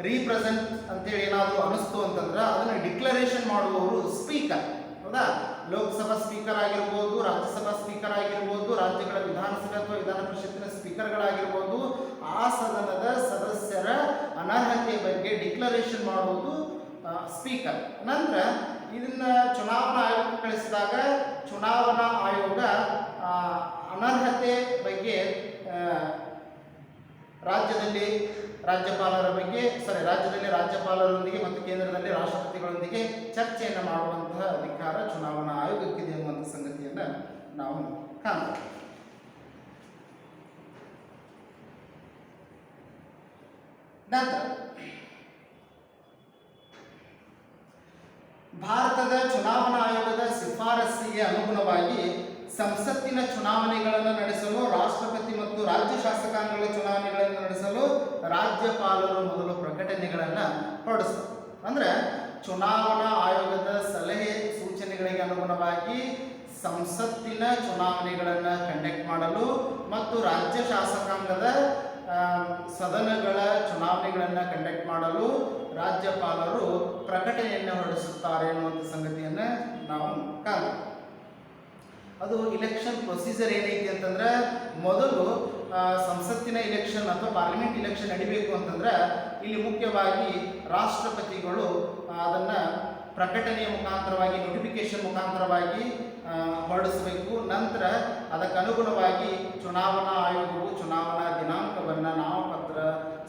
ರೀಪ್ರೆಸೆಂಟ್ ಅಂತೇಳಿ ಏನಾದರೂ ಅನಿಸ್ತು ಅಂತಂದ್ರೆ ಅದನ್ನು ಡಿಕ್ಲರೇಷನ್ ಮಾಡುವವರು ಸ್ಪೀಕರ್. ಹೌದಾ? ಲೋಕಸಭಾ ಸ್ಪೀಕರ್ ಆಗಿರ್ಬೋದು, ರಾಜ್ಯಸಭಾ ಸ್ಪೀಕರ್ ಆಗಿರ್ಬೋದು, ರಾಜ್ಯಗಳ ವಿಧಾನಸಭೆ ಅಥವಾ ವಿಧಾನ ಪರಿಷತ್ತಿನ ಸ್ಪೀಕರ್ಗಳಾಗಿರ್ಬೋದು, ಆ ಸದನದ ಸದಸ್ಯರ ಅನರ್ಹತೆಯ ಬಗ್ಗೆ ಡಿಕ್ಲರೇಷನ್ ಮಾಡುವುದು ಸ್ಪೀಕರ್. ನಂತರ ಇದನ್ನ ಚುನಾವಣಾ ಆಯೋಗಕ್ಕೆ ಕಳಿಸಿದಾಗ ಚುನಾವಣಾ ಆಯೋಗ ಅನರ್ಹತೆ ಬಗ್ಗೆ ರಾಜ್ಯದಲ್ಲಿ ರಾಜ್ಯಪಾಲರೊಂದಿಗೆ ಮತ್ತು ಕೇಂದ್ರದಲ್ಲಿ ರಾಷ್ಟ್ರಪತಿಗಳೊಂದಿಗೆ ಚರ್ಚೆಯನ್ನು ಮಾಡುವಂತಹ ಅಧಿಕಾರ ಚುನಾವಣಾ ಆಯೋಗಕ್ಕಿದೆ ಎನ್ನುವಂಥ ಸಂಗತಿಯನ್ನು ನಾವು ಕಾಣ್ತೇವೆ. ನಂತರ ಭಾರತದ ಚುನಾವಣಾ ಆಯೋಗದ ಶಿಫಾರಸ್ಸಿಗೆ ಅನುಗುಣವಾಗಿ ಸಂಸತ್ತಿನ ಚುನಾವಣೆಗಳನ್ನು ನಡೆಸಲು, ರಾಷ್ಟ್ರಪತಿ ಮತ್ತು ರಾಜ್ಯ ಶಾಸಕಾಂಗಗಳ ಚುನಾವಣೆಗಳನ್ನು ನಡೆಸಲು ರಾಜ್ಯಪಾಲರು ಮೊದಲು ಪ್ರಕಟಣೆಗಳನ್ನು ಹೊರಡಿಸ್ತಾರೆ. ಅಂದರೆ ಚುನಾವಣಾ ಆಯೋಗದ ಸಲಹೆ ಸೂಚನೆಗಳಿಗೆ ಅನುಗುಣವಾಗಿ ಸಂಸತ್ತಿನ ಚುನಾವಣೆಗಳನ್ನು ಕಂಡಕ್ಟ್ ಮಾಡಲು ಮತ್ತು ರಾಜ್ಯ ಶಾಸಕಾಂಗದ ಸದನಗಳ ಚುನಾವಣೆಗಳನ್ನು ಕಂಡಕ್ಟ್ ಮಾಡಲು ರಾಜ್ಯಪಾಲರು ಪ್ರಕಟಣೆಯನ್ನು ಹೊರಡಿಸುತ್ತಾರೆ ಎನ್ನುವಂಥ ಸಂಗತಿಯನ್ನು ನಾವು ಕಾಣ್ತೇವೆ. ಅದು ಇಲೆಕ್ಷನ್ ಪ್ರೊಸೀಜರ್ ಏನೈತಿ ಅಂತಂದ್ರೆ, ಮೊದಲು ಸಂಸತ್ತಿನ ಇಲೆಕ್ಷನ್ ಅಥವಾ ಪಾರ್ಲಿಮೆಂಟ್ ಇಲೆಕ್ಷನ್ ನಡಿಬೇಕು ಅಂತಂದ್ರೆ ಇಲ್ಲಿ ಮುಖ್ಯವಾಗಿ ರಾಷ್ಟ್ರಪತಿಗಳು ಅದನ್ನು ಪ್ರಕಟಣೆಯ ಮುಖಾಂತರವಾಗಿ, ನೋಟಿಫಿಕೇಶನ್ ಮುಖಾಂತರವಾಗಿ ಹೊರಡಿಸಬೇಕು. ನಂತರ ಅದಕ್ಕೆ ಅನುಗುಣವಾಗಿ ಚುನಾವಣಾ ಆಯೋಗವು ಚುನಾವಣಾ ದಿನಾಂಕವನ್ನು, ನಾಮಪತ್ರ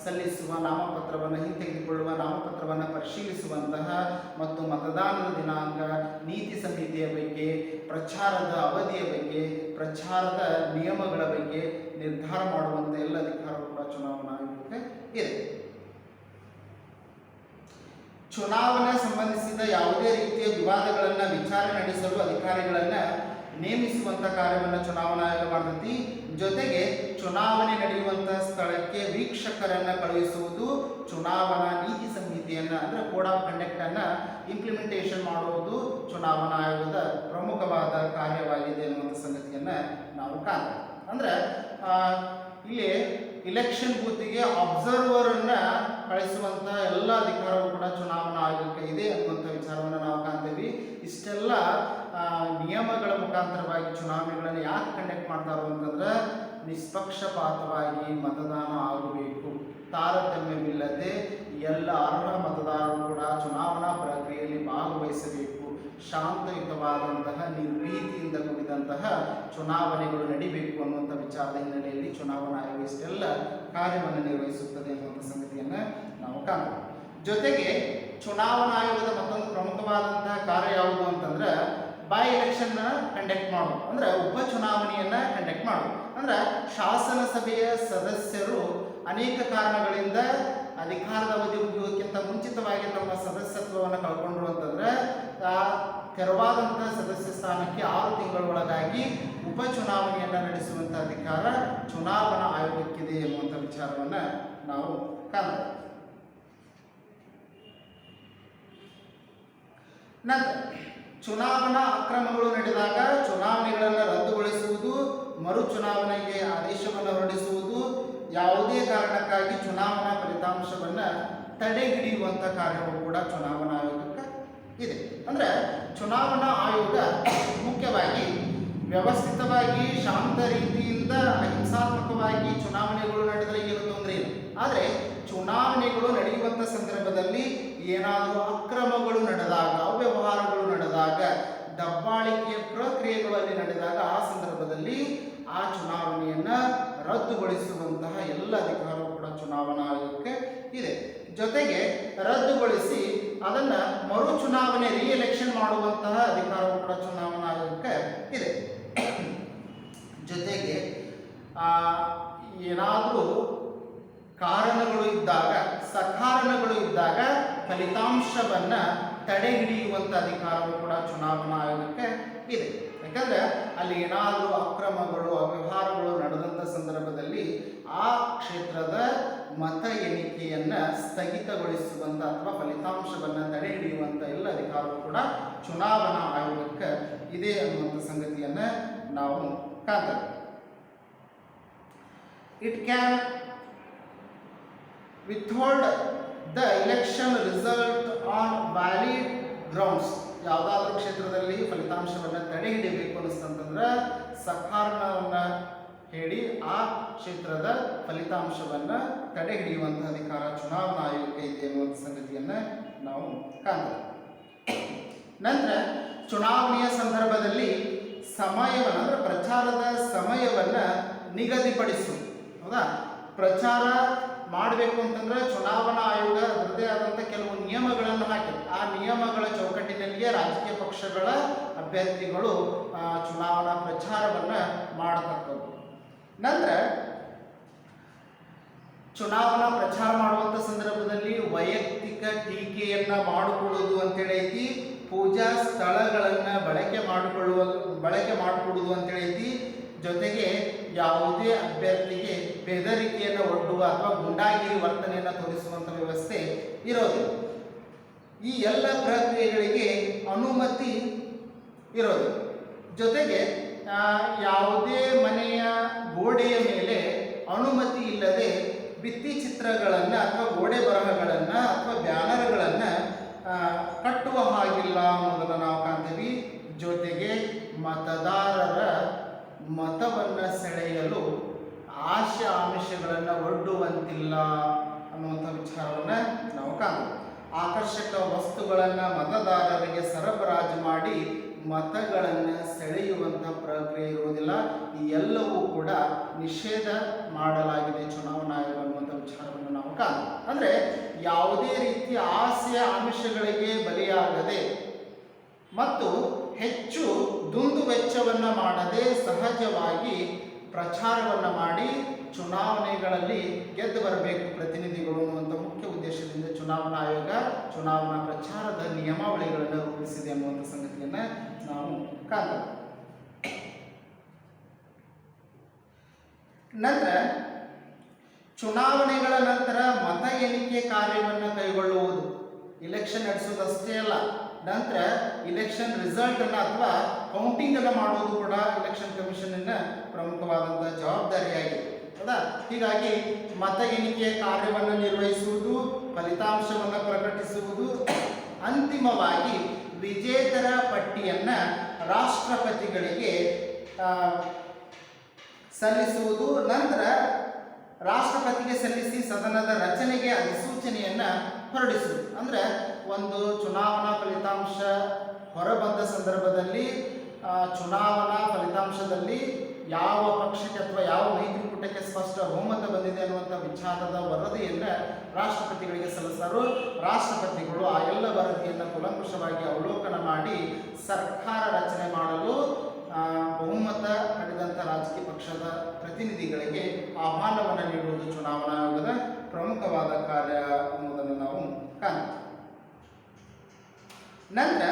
ಸಲ್ಲಿಸುವ, ನಾಮಪತ್ರವನ್ನು ಹಿಂತೆಗೆದುಕೊಳ್ಳುವ, ನಾಮಪತ್ರವನ್ನು ಪರಿಶೀಲಿಸುವಂತಹ ಮತ್ತು ಮತದಾನದ ದಿನಾಂಕ, ನೀತಿ ಸಂಹಿತೆಯ ಬಗ್ಗೆ, ಪ್ರಚಾರದ ಅವಧಿಯ ಬಗ್ಗೆ, ಪ್ರಚಾರದ ನಿಯಮಗಳ ಬಗ್ಗೆ ನಿರ್ಧಾರ ಮಾಡುವಂಥ ಎಲ್ಲ ಅಧಿಕಾರಗಳು ಕೂಡ ಚುನಾವಣಾ ಆಯೋಗಕ್ಕೆ ಇದೆ. ಚುನಾವಣೆ ಸಂಬಂಧಿಸಿದ ಯಾವುದೇ ರೀತಿಯ ವಿವಾದಗಳನ್ನು ವಿಚಾರಣೆ ನಡೆಸಲು ಅಧಿಕಾರಿಗಳನ್ನು ನೇಮಿಸುವಂಥ ಕಾರ್ಯವನ್ನು ಚುನಾವಣಾ ಆಯೋಗ ಮಾಡ್ತೈತಿ. ಜೊತೆಗೆ ಚುನಾವಣೆ ನಡೆಯುವಂತಹ ಸ್ಥಳಕ್ಕೆ ವೀಕ್ಷಕರನ್ನು ಕಳುಹಿಸುವುದು, ಚುನಾವಣಾ ನೀತಿ ಸಂಹಿತೆಯನ್ನು ಅಂದರೆ ಕೋಡ್ ಆಫ್ ಕಂಡಕ್ಟನ್ನು ಇಂಪ್ಲಿಮೆಂಟೇಷನ್ ಮಾಡುವುದು ಚುನಾವಣಾ ಆಯೋಗದ ಪ್ರಮುಖವಾದ ಕಾರ್ಯವಾಗಿದೆ ಅನ್ನುವಂಥ ಸಂಗತಿಯನ್ನು ನಾವು ಕಾಣ್ತೇವೆ. ಅಂದರೆ ಇಲ್ಲಿ ಇಲೆಕ್ಷನ್ ಬೂತಿಗೆ ಅಬ್ಸರ್ವರನ್ನು ಕಳಿಸುವಂಥ ಎಲ್ಲ ಅಧಿಕಾರಗಳು ಕೂಡ ಚುನಾವಣಾ ಆಯೋಗಕ್ಕೆ ಇದೆ ಅನ್ನುವಂಥ ವಿಚಾರವನ್ನು ನಾವು ಕಾಣ್ತೇವೆ. ಇಷ್ಟೆಲ್ಲ ನಿಯಮಗಳ ಮುಖಾಂತರವಾಗಿ ಚುನಾವಣೆಗಳನ್ನು ಯಾಕೆ ಕಂಡಕ್ಟ್ ಮಾಡ್ತಾರೋ ಅಂತಂದ್ರೆ, ನಿಷ್ಪಕ್ಷಪಾತವಾಗಿ ಮತದಾನ ಆಗಬೇಕು, ತಾರತಮ್ಯವಿಲ್ಲದೆ ಎಲ್ಲ ಅರ್ಹ ಮತದಾರರು ಕೂಡ ಚುನಾವಣಾ ಪ್ರಕ್ರಿಯೆಯಲ್ಲಿ ಭಾಗವಹಿಸಬೇಕು, ಶಾಂತಯುತವಾದಂತಹ ನಿರ್ಭೀತಿಯಿಂದ ಕೂಡಿದಂತಹ ಚುನಾವಣೆಗಳು ನಡಿಬೇಕು ಅನ್ನುವಂಥ ವಿಚಾರದ ಹಿನ್ನೆಲೆಯಲ್ಲಿ ಚುನಾವಣಾ ಆಯೋಗ ಇಷ್ಟೆಲ್ಲ ಕಾರ್ಯವನ್ನು ನಿರ್ವಹಿಸುತ್ತದೆ ಅನ್ನುವಂಥ ಸಂಗತಿಯನ್ನು ನಾವು ಕಾಣ್ತೇವೆ. ಜೊತೆಗೆ ಚುನಾವಣಾ ಆಯೋಗದ ಮತ್ತೊಂದು ಪ್ರಮುಖವಾದಂತಹ ಕಾರ್ಯ ಯಾವುದು ಅಂತಂದ್ರೆ, ಬೈ ಎಲೆಕ್ಷನ್ನ ಕಂಡಕ್ಟ್ ಮಾಡೋದು, ಅಂದರೆ ಉಪಚುನಾವಣೆಯನ್ನು ಕಂಡಕ್ಟ್ ಮಾಡೋದು. ಅಂದ್ರೆ ಶಾಸನ ಸಭೆಯ ಸದಸ್ಯರು ಅನೇಕ ಕಾರಣಗಳಿಂದ ಅಧಿಕಾರದ ಅವಧಿ ಮುಗಿಯೋಕ್ಕಿಂತ ಮುಂಚಿತವಾಗಿ ತಮ್ಮ ಸದಸ್ಯತ್ವವನ್ನು ಕಳ್ಕೊಂಡ್ರು ಅಂತಂದ್ರೆ ತೆರವಾದಂತಹ ಸದಸ್ಯ ಸ್ಥಾನಕ್ಕೆ 6 ತಿಂಗಳೊಳಗಾಗಿ ಉಪಚುನಾವಣೆಯನ್ನು ನಡೆಸುವಂಥ ಅಧಿಕಾರ ಚುನಾವಣಾ ಆಯೋಗಕ್ಕಿದೆ ಎನ್ನುವಂಥ ವಿಚಾರವನ್ನು ನಾವು ಕಾಣ್ತೇವೆ. ನಂತರ ಚುನಾವಣಾ ಅಕ್ರಮಗಳು ನಡೆದಾಗ ಚುನಾವಣೆಗಳನ್ನು ರದ್ದುಗೊಳಿಸುವುದು, ಮರು ಚುನಾವಣೆಗೆ ಆದೇಶವನ್ನು ಹೊರಡಿಸುವುದು, ಯಾವುದೇ ಕಾರಣಕ್ಕಾಗಿ ಚುನಾವಣಾ ಫಲಿತಾಂಶವನ್ನು ತಡೆಹಿಡಿಯುವಂಥ ಕಾರ್ಯವು ಕೂಡ ಚುನಾವಣಾ ಆಯೋಗಕ್ಕೆ ಇದೆ. ಅಂದರೆ ಚುನಾವಣಾ ಆಯೋಗ ಮುಖ್ಯವಾಗಿ ವ್ಯವಸ್ಥಿತವಾಗಿ ಶಾಂತ ರೀತಿಯಿಂದ ಅಹಿಂಸಾತ್ಮಕವಾಗಿ ಚುನಾವಣೆಗಳು ನಡೆದರೆ ಏನು ತೊಂದರೆ ಇಲ್ಲ. ಆದರೆ ಚುನಾವಣೆಗಳು ನಡೆಯುವಂಥ ಸಂದರ್ಭದಲ್ಲಿ ಏನಾದರೂ ಅಕ್ರಮಗಳು ನಡೆದಾಗ, ಅವ್ಯವಹಾರಗಳು ನಡೆದಾಗ, ದಬ್ಬಾಳಿಕೆಯ ಪ್ರಕ್ರಿಯೆಗಳಲ್ಲಿ ನಡೆದಾಗ ಆ ಸಂದರ್ಭದಲ್ಲಿ ಆ ಚುನಾವಣೆಯನ್ನು ರದ್ದುಗೊಳಿಸುವಂತಹ ಎಲ್ಲ ಅಧಿಕಾರವು ಕೂಡ ಚುನಾವಣಾ ಆಯೋಗಕ್ಕೆ ಇದೆ. ಜೊತೆಗೆ ರದ್ದುಗೊಳಿಸಿ ಅದನ್ನು ಮರು ಚುನಾವಣೆ ಎಲೆಕ್ಷನ್ ಮಾಡುವಂತಹ ಅಧಿಕಾರವು ಕೂಡ ಚುನಾವಣಾ ಆಯೋಗಕ್ಕೆ ಇದೆ. ಜೊತೆಗೆ ಏನಾದರೂ ಕಾರಣಗಳು ಇದ್ದಾಗ, ಸಕಾರಣಗಳು ಇದ್ದಾಗ ಫಲಿತಾಂಶವನ್ನ ತಡೆ ಹಿಡಿಯುವಂತ ಅಧಿಕಾರವು ಕೂಡ ಚುನಾವಣಾ ಆಯೋಗಕ್ಕೆ ಇದೆ. ಯಾಕಂದ್ರೆ ಅಲ್ಲಿ ಏನಾದರೂ ಅಕ್ರಮಗಳು, ಅವ್ಯವಹಾರಗಳು ನಡೆದಂಥ ಸಂದರ್ಭದಲ್ಲಿ ಆ ಕ್ಷೇತ್ರದ ಮತ ಎಣಿಕೆಯನ್ನ ಸ್ಥಗಿತಗೊಳಿಸುವಂತ ಅಥವಾ ಫಲಿತಾಂಶವನ್ನ ತಡೆ ಹಿಡಿಯುವಂತ ಎಲ್ಲ ಅಧಿಕಾರವು ಕೂಡ ಚುನಾವಣಾ ಆಯೋಗಕ್ಕೆ ಇದೆ ಅನ್ನುವಂಥ ಸಂಗತಿಯನ್ನ ನಾವು ಕಾಣ್ತೇವೆ. It can withhold the election result on valid grounds. ಯಾವುದಾದ್ರೂ ಕ್ಷೇತ್ರದಲ್ಲಿ ಫಲಿತಾಂಶವನ್ನು ತಡೆ ಹಿಡಿಬೇಕು ಅನಿಸ್ತಂತಂದ್ರೆ ಸಕಾರಣವನ್ನು ಹೇಳಿ ಆ ಕ್ಷೇತ್ರದ ಫಲಿತಾಂಶವನ್ನು ತಡೆ ಹಿಡಿಯುವಂತಹ ಅಧಿಕಾರ ಚುನಾವಣಾ ಆಯೋಗಕ್ಕೆ ಇದೆ ಎನ್ನುವಂಥ ಸಂಗತಿಯನ್ನು ನಾವು ಕಾಣ್ತೇವೆ. ನಂತರ ಚುನಾವಣೆಯ ಸಂದರ್ಭದಲ್ಲಿ ಸಮಯವನ್ನು ಅಂದರೆ ಪ್ರಚಾರದ ಸಮಯವನ್ನು ನಿಗದಿಪಡಿಸುವುದು. ಹೌದಾ? ಪ್ರಚಾರ ಮಾಡಬೇಕು ಅಂತಂದ್ರೆ ಚುನಾವಣಾ ಆಯೋಗ ಅದರದೇ ಆದಂಥ ಕೆಲವು ನಿಯಮಗಳನ್ನು ಹಾಕಿದೆ. ಆ ನಿಯಮಗಳ ಚೌಕಟ್ಟಿನಲ್ಲಿಯೇ ರಾಜಕೀಯ ಪಕ್ಷಗಳ ಅಭ್ಯರ್ಥಿಗಳು ಚುನಾವಣಾ ಪ್ರಚಾರವನ್ನು ಮಾಡತಕ್ಕದ್ದು. ನಂತರ ಚುನಾವಣಾ ಪ್ರಚಾರ ಮಾಡುವಂಥ ಸಂದರ್ಭದಲ್ಲಿ ವೈಯಕ್ತಿಕ ಟೀಕೆಯನ್ನ ಮಾಡಿಕೊಳ್ಳುವುದು ಅಂತೇಳಿ ಐತಿ. ಪೂಜಾ ಸ್ಥಳಗಳನ್ನು ಬಳಕೆ ಮಾಡಿಕೊಡುವುದು ಅಂತೇಳಿ ಐತಿ. ಜೊತೆಗೆ ಯಾವುದೇ ಅಭ್ಯರ್ಥಿಗೆ ಬೆದರಿಕೆಯನ್ನು ಒಡ್ಡುವ ಅಥವಾ ಗುಂಡಾಗಿರಿ ವರ್ತನೆಯನ್ನು ತೋರಿಸುವಂಥ ವ್ಯವಸ್ಥೆ ಇರೋದಿಲ್ಲ. ಈ ಎಲ್ಲ ಪ್ರಕ್ರಿಯೆಗಳಿಗೆ ಅನುಮತಿ ಇರೋದು. ಜೊತೆಗೆ ಯಾವುದೇ ಮನೆಯ ಗೋಡೆಯ ಮೇಲೆ ಅನುಮತಿ ಇಲ್ಲದೆ ಭಿತ್ತಿ ಚಿತ್ರಗಳನ್ನು ಅಥವಾ ಗೋಡೆ ಬರಹಗಳನ್ನು ಅಥವಾ ಬ್ಯಾನರ್ಗಳನ್ನು ಕಟ್ಟುವ ಹಾಗಿಲ್ಲ ಅನ್ನೋದನ್ನು ನಾವು ಕಾಣ್ತೀವಿ. ಜೊತೆಗೆ ಮತದಾರರ ಮತವನ್ನು ಸೆಳೆಯಲು ಆಶೆ ಆಮಿಷಗಳನ್ನು ಒಡ್ಡುವಂತಿಲ್ಲ ಅನ್ನುವಂಥ ವಿಚಾರವನ್ನು ನಾವು ಕಾಣ್ತೀವಿ. ಆಕರ್ಷಕ ವಸ್ತುಗಳನ್ನು ಮತದಾರರಿಗೆ ಸರಬರಾಜು ಮಾಡಿ ಮತಗಳನ್ನು ಸೆಳೆಯುವಂಥ ಪ್ರಕ್ರಿಯೆ ಇರುವುದಿಲ್ಲ. ಈ ಎಲ್ಲವೂ ಕೂಡ ನಿಷೇಧ ಮಾಡಲಾಗಿದೆ ಚುನಾವಣಾ ಆಯೋಗ ಅನ್ನುವಂಥ ವಿಚಾರವನ್ನು ನಾವು ಕಾಣ್ತೀವಿ. ಅಂದರೆ ಯಾವುದೇ ರೀತಿಯ ಆಸೆಯ ಆಮಿಷಗಳಿಗೆ ಬಲಿಯಾಗದೆ ಮತ್ತು ಹೆಚ್ಚು ದುಂದು ವೆಚ್ಚವನ್ನು ಮಾಡದೆ ಸಹಜವಾಗಿ ಪ್ರಚಾರವನ್ನು ಮಾಡಿ ಚುನಾವಣೆಗಳಲ್ಲಿ ಗೆದ್ದು ಬರಬೇಕು ಪ್ರತಿನಿಧಿಗಳು ಅನ್ನುವಂಥ ಮುಖ್ಯ ಉದ್ದೇಶದಿಂದ ಚುನಾವಣಾ ಆಯೋಗ ಚುನಾವಣಾ ಪ್ರಚಾರದ ನಿಯಮಾವಳಿಗಳನ್ನು ರೂಪಿಸಿದೆ ಅನ್ನುವಂಥ ಸಂಗತಿಯನ್ನು ನಾವು ಕಾಣ್ತೇವೆ. ನಂತರ ಚುನಾವಣೆಗಳ ನಂತರ ಮತ ಎಣಿಕೆ ಕಾರ್ಯವನ್ನು ಕೈಗೊಳ್ಳುವುದು. ಇಲೆಕ್ಷನ್ ನಡೆಸುವುದಷ್ಟೇ ಅಲ್ಲ, ನಂತರ ಇಲೆಕ್ಷನ್ ರಿಸಲ್ಟ್ ಅನ್ನು ಅಥವಾ ಕೌಂಟಿಂಗ್ ಅನ್ನು ಮಾಡುವುದು ಕೂಡ ಇಲೆಕ್ಷನ್ ಕಮಿಷನ್ನ ಪ್ರಮುಖವಾದಂಥ ಜವಾಬ್ದಾರಿಯಾಗಿದೆ. ಹೌದಾ? ಹೀಗಾಗಿ ಮತ ಎಣಿಕೆಯ ಕಾರ್ಯವನ್ನು ನಿರ್ವಹಿಸುವುದು, ಫಲಿತಾಂಶವನ್ನು ಪ್ರಕಟಿಸುವುದು, ಅಂತಿಮವಾಗಿ ವಿಜೇತರ ಪಟ್ಟಿಯನ್ನು ರಾಷ್ಟ್ರಪತಿಗಳಿಗೆ ಸಲ್ಲಿಸುವುದು, ನಂತರ ರಾಷ್ಟ್ರಪತಿಗೆ ಸಲ್ಲಿಸಿ ಸದನದ ರಚನೆಗೆ ಅಧಿಸೂಚನೆಯನ್ನು ಹೊರಡಿಸುವುದು. ಅಂದರೆ ಒಂದು ಚುನಾವಣಾ ಫಲಿತಾಂಶ ಹೊರಬಂದ ಸಂದರ್ಭದಲ್ಲಿ ಚುನಾವಣಾ ಫಲಿತಾಂಶದಲ್ಲಿ ಯಾವ ಪಕ್ಷಕ್ಕೆ ಅಥವಾ ಯಾವ ಮೈತ್ರಿಕೂಟಕ್ಕೆ ಸ್ಪಷ್ಟ ಬಹುಮತ ಬಂದಿದೆ ಅನ್ನುವಂಥ ವಿಚಾರದ ವರದಿಯನ್ನು ರಾಷ್ಟ್ರಪತಿಗಳಿಗೆ ಸಲ್ಲಿಸಿದರು. ರಾಷ್ಟ್ರಪತಿಗಳು ಆ ಎಲ್ಲ ವರದಿಯನ್ನು ಕೂಲಂಕುಷವಾಗಿ ಅವಲೋಕನ ಮಾಡಿ ಸರ್ಕಾರ ರಚನೆ ಮಾಡಲು ಬಹುಮತ ಪಡೆದಂಥ ರಾಜಕೀಯ ಪಕ್ಷದ ಪ್ರತಿನಿಧಿಗಳಿಗೆ ಆಹ್ವಾನವನ್ನು ನೀಡುವುದು ಚುನಾವಣಾ ಆಯೋಗದ ಪ್ರಮುಖವಾದ ಕಾರ್ಯ ಅನ್ನುವುದನ್ನು ನಾವು ಕಾಣ್ತೀವಿ. ನಂತರ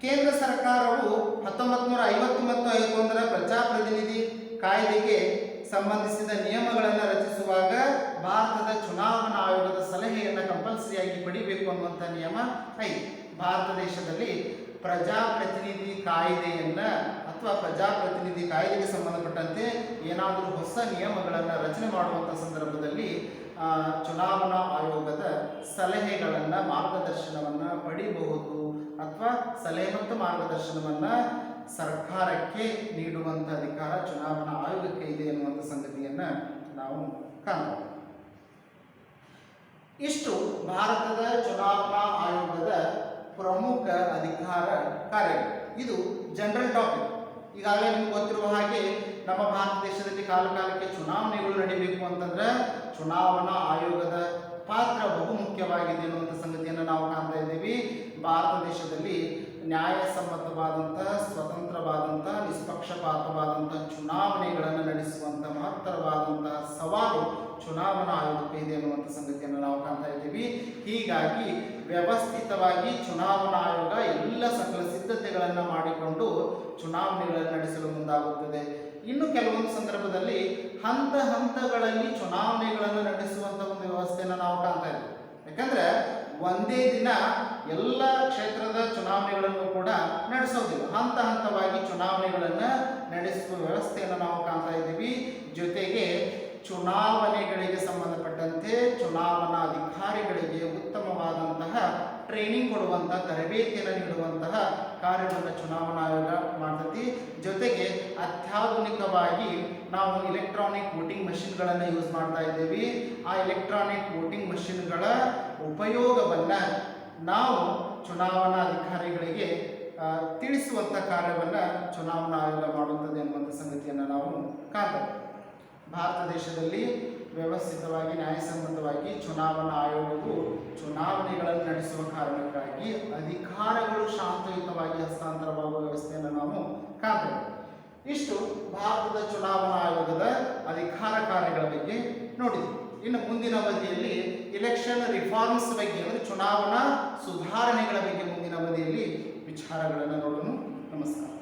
ಕೇಂದ್ರ ಸರ್ಕಾರವು 1950 ಮತ್ತು 51 ಪ್ರಜಾಪ್ರತಿನಿಧಿ ಕಾಯ್ದೆಗೆ ಸಂಬಂಧಿಸಿದ ನಿಯಮಗಳನ್ನು ರಚಿಸುವಾಗ ಭಾರತದ ಚುನಾವಣಾ ಆಯೋಗದ ಸಲಹೆಯನ್ನು ಕಂಪಲ್ಸರಿಯಾಗಿ ಪಡಿಬೇಕು ಅನ್ನುವಂಥ ನಿಯಮ ಐತಿ. ಭಾರತ ದೇಶದಲ್ಲಿ ಪ್ರಜಾಪ್ರತಿನಿಧಿ ಕಾಯ್ದೆಯನ್ನು ಅಥವಾ ಪ್ರಜಾಪ್ರತಿನಿಧಿ ಕಾಯ್ದೆಗೆ ಸಂಬಂಧಪಟ್ಟಂತೆ ಏನಾದರೂ ಹೊಸ ನಿಯಮಗಳನ್ನು ರಚನೆ ಮಾಡುವಂಥ ಸಂದರ್ಭದಲ್ಲಿ ಚುನಾವಣಾ ಆಯೋಗದ ಸಲಹೆಗಳನ್ನು, ಮಾರ್ಗದರ್ಶನವನ್ನು ಪಡಿಬಹುದು ಅಥವಾ ಸಲಹೆ ಮತ್ತು ಮಾರ್ಗದರ್ಶನವನ್ನು ಸರ್ಕಾರಕ್ಕೆ ನೀಡುವಂಥ ಅಧಿಕಾರ ಚುನಾವಣಾ ಆಯೋಗಕ್ಕೆ ಇದೆ ಎನ್ನುವಂಥ ಸಂಗತಿಯನ್ನು ನಾವು ಕಾಣ್ತೀವಿ. ಇಷ್ಟು ಭಾರತದ ಚುನಾವಣಾ ಆಯೋಗದ ಪ್ರಮುಖ ಅಧಿಕಾರ ಕಾರ್ಯಗಳು. ಇದು ಜನರಲ್ ಟಾಪಿಕ್. ಈಗಾಗಲೇ ನಿಮ್ಗೆ ಗೊತ್ತಿರುವ ಹಾಗೆ ನಮ್ಮ ಭಾರತ ದೇಶದಲ್ಲಿ ಕಾಲಕಾಲಕ್ಕೆ ಚುನಾವಣೆಗಳು ನಡೀಬೇಕು ಅಂತಂದ್ರೆ ಚುನಾವಣಾ ಆಯೋಗದ ಪಾತ್ರ ಬಹುಮುಖ್ಯವಾಗಿದೆ ಅನ್ನುವಂಥ ಸಂಗತಿಯನ್ನು ನಾವು ಕಾಣ್ತಾ ಇದ್ದೀವಿ. ಭಾರತ ದೇಶದಲ್ಲಿ ನ್ಯಾಯಸಮ್ಮತವಾದಂಥ, ಸ್ವತಂತ್ರವಾದಂಥ, ನಿಷ್ಪಕ್ಷಪಾತವಾದಂಥ ಚುನಾವಣೆಗಳನ್ನು ನಡೆಸುವಂಥ ಮಹತ್ತರವಾದಂತಹ ಸವಾಲು ಚುನಾವಣಾ ಆಯೋಗಕ್ಕೆ ಎನ್ನುವಂಥ ಸಂಗತಿಯನ್ನು ನಾವು ಕಾಣ್ತಾ ಇದ್ದೀವಿ. ಹೀಗಾಗಿ ವ್ಯವಸ್ಥಿತವಾಗಿ ಚುನಾವಣಾ ಆಯೋಗ ಎಲ್ಲ ಸಕಲ ಸಿದ್ಧತೆಗಳನ್ನು ಮಾಡಿಕೊಂಡು ಚುನಾವಣೆಗಳನ್ನು ನಡೆಸಲು ಮುಂದಾಗುತ್ತದೆ. ಇನ್ನು ಕೆಲವೊಂದು ಸಂದರ್ಭದಲ್ಲಿ ಹಂತ ಹಂತಗಳಲ್ಲಿ ಚುನಾವಣೆಗಳನ್ನು ನಡೆಸುವಂಥ ಒಂದು ವ್ಯವಸ್ಥೆಯನ್ನು ನಾವು ಕಾಣ್ತಾ ಇದ್ದೀವಿ. ಯಾಕಂದ್ರೆ ಒಂದೇ ದಿನ ಎಲ್ಲ ಕ್ಷೇತ್ರದ ಚುನಾವಣೆಗಳನ್ನು ಕೂಡ ನಡೆಸೋದಿಲ್ಲ, ಹಂತ ಹಂತವಾಗಿ ಚುನಾವಣೆಗಳನ್ನು ನಡೆಸುವ ವ್ಯವಸ್ಥೆಯನ್ನು ನಾವು ಕಾಣ್ತಾ ಇದ್ದೀವಿ. ಜೊತೆಗೆ ಚುನಾವಣೆಗಳಿಗೆ ಸಂಬಂಧಪಟ್ಟಂತೆ ಚುನಾವಣಾ ಅಧಿಕಾರಿಗಳಿಗೆ ಉತ್ತಮವಾದಂತಹ ಟ್ರೈನಿಂಗ್ ಕೊಡುವಂತಹ, ತರಬೇತಿಯನ್ನು ನೀಡುವಂತಹ ಕಾರ್ಯವನ್ನು ಚುನಾವಣಾ ಆಯೋಗ ಮಾಡ್ತೈತಿ. ಜೊತೆಗೆ ಅತ್ಯಾಧುನಿಕವಾಗಿ ನಾವು ಇಲೆಕ್ಟ್ರಾನಿಕ್ ವೋಟಿಂಗ್ ಮಷಿನ್ಗಳನ್ನು ಯೂಸ್ ಮಾಡ್ತಾ ಇದ್ದೀವಿ. ಆ ಎಲೆಕ್ಟ್ರಾನಿಕ್ ವೋಟಿಂಗ್ ಮಷಿನ್ಗಳ ಉಪಯೋಗವನ್ನು ನಾವು ಚುನಾವಣಾ ಅಧಿಕಾರಿಗಳಿಗೆ ತಿಳಿಸುವಂಥ ಕಾರ್ಯವನ್ನು ಚುನಾವಣಾ ಆಯೋಗ ಮಾಡುತ್ತದೆ ಎನ್ನುವಂಥ ಸಂಗತಿಯನ್ನು ನಾವು ಕಾಣ್ತೇವೆ. ಭಾರತ ದೇಶದಲ್ಲಿ ವ್ಯವಸ್ಥಿತವಾಗಿ ನ್ಯಾಯಸಮ್ಮತವಾಗಿ ಚುನಾವಣಾ ಆಯೋಗವು ಚುನಾವಣೆಗಳನ್ನು ನಡೆಸುವ ಕಾರಣಕ್ಕಾಗಿ ಅಧಿಕಾರಗಳು ಶಾಂತಿಯುತವಾಗಿ ಹಸ್ತಾಂತರವಾಗುವ ವ್ಯವಸ್ಥೆಯನ್ನು ನಾವು ಕಾಣ್ತೇವೆ. ಇಷ್ಟು ಭಾರತದ ಚುನಾವಣಾ ಆಯೋಗದ ಅಧಿಕಾರ ಕಾರ್ಯಗಳ ಬಗ್ಗೆ ನೋಡಿದ್ವಿ. ಇನ್ನು ಮುಂದಿನ ಅವಧಿಯಲ್ಲಿ ಇಲೆಕ್ಷನ್ ರಿಫಾರ್ಮ್ಸ್ ಬಗ್ಗೆ, ಅಂದರೆ ಚುನಾವಣಾ ಸುಧಾರಣೆಗಳ ಬಗ್ಗೆ ಮುಂದಿನ ಅವಧಿಯಲ್ಲಿ ವಿಚಾರಗಳನ್ನು ನೋಡೋಣ. ನಮಸ್ಕಾರ.